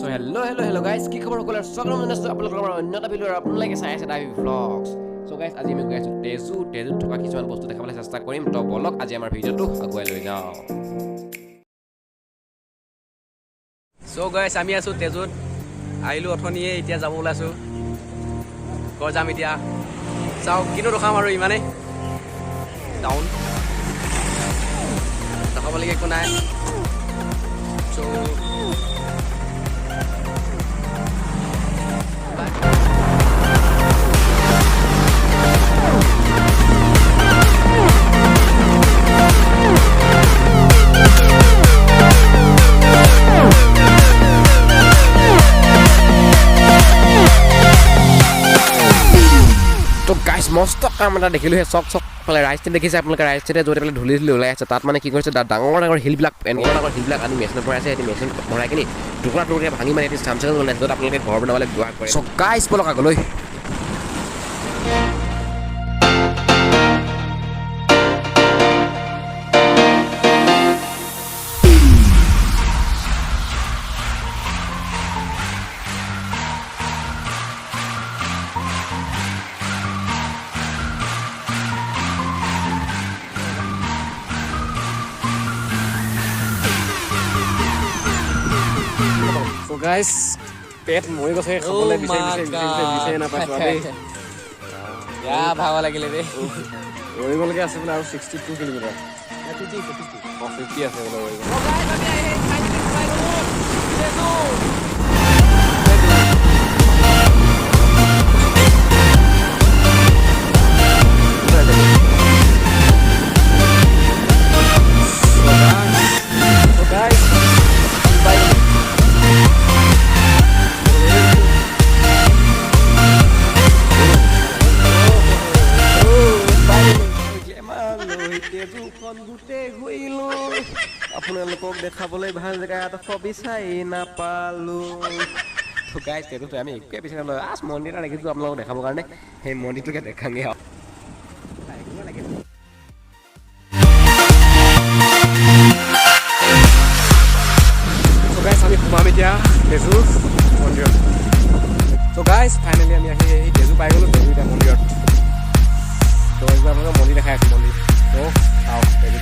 So hello guys, কি খবৰ সকলৰ সকলো মানুহ আপোনালোকৰ অন্যটা ভিডিঅ' আপোনালোকে চাই আছে টাইপি ভ্লগছ। So guys, আজি আমি গৈ আছো TeZu থকা কিছুমান বস্তু দেখাবলৈ চেষ্টা কৰিম। তো বলক আজি আমাৰ ভিডিঅ'টো আগুৱাই লৈ যাওঁ। So guys, আমি আছো TeZuত আহিলো অথনিয়ে এতিয়া যাব ওলাইছো ঘৰ যাম এতিয়া চাওক কিনো ৰখাম আৰু ইমানে ডাউন দেখাবলগীয়া একো নাই so মস্ত কাম এটা দেখিলোঁ সেই চক ফালে ৰাইট ষ্টেণ্ড দেখিছে আপোনালোকে ৰাইট ষ্টেণ্ডে য'ত পেলাই ধূলি ওলাই আছে তাত মানে কি কৰিছে ডাঙৰ শিলবিলাক আনি মেচিনত ভৰাই আছে সেই মেচিন ভৰাই কিনি টুকুৰা ভাঙি মানে এটি চামচাং বনাইছে য'ত আপোনালোকে ঘৰ বনাবলৈ ব্যৱহাৰ কৰে চ' গাইছ বলক আগলৈ So guys, পেট মৰি গৈছে খাবলৈ বিচাৰি নাপাইছো দেই ভাগৰ লাগিলে দেই ৰৈগলকে আছে বোলে আৰু 62 কিলোমিটাৰ 50 আছে বোলে আপোনালোকক দেখাবলৈ ভাল জেগা এটা বিচাৰি নাপালোঁ গাইছ তেতিয়াতো আমি একোৱে বিচাৰি নাপালোঁ মন্দিৰ এটা দেখিছোঁ আপোনালোকক দেখাবৰ কাৰণে সেই মন্দিৰটোকে দেখাংগে আৰু আমি সোমাম এতিয়া TeZu মন্দিৰত চ' গাইছ ফাইনেলি আমি আহি TeZu পাই গ'লোঁ TeZu এতিয়া মন্দিৰত ত' এইবাৰ আপোনালোকক মন্দিৰ দেখাই আছোঁ মন্দিৰ ত' চাওক TeZu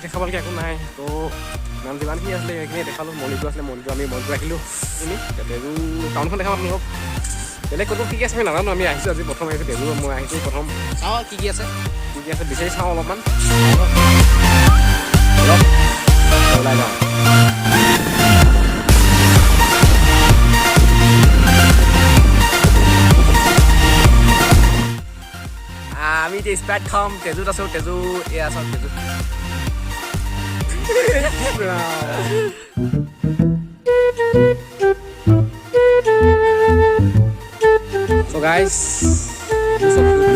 দেখাবলগীয়া একো নাই তো ইমান যিমানখিনি আছিলে সেইখিনি দেখালোঁ মন্দিৰটো আছিলে মন্দিৰটো আমি মন্দিৰটো ৰাখিলোঁ এনে TeZu টাউনখন দেখাম আপোনালোকক বেলেগ ক'তো কি কি আছে আমি নাজানো আমি আহিছোঁ আজি প্ৰথম আহিছোঁ TeZu মই আহিছোঁ প্ৰথম চাওঁ কি আছে বিচাৰি চাওঁ অলপমান ওলাই যাওঁ আমি এতিয়া স্প্ৰাইট খাম TeZuত আছোঁ TeZu এয়া চাওক TeZu So guys, this is so cute.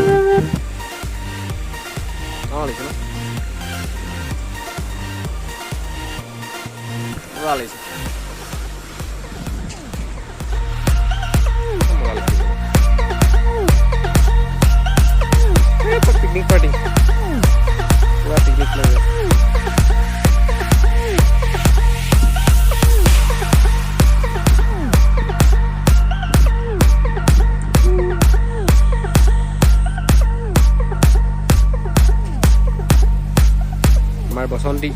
Oh, listen. Well, listen. It's a picnic party. What picnic party? আমাৰ বসন্তী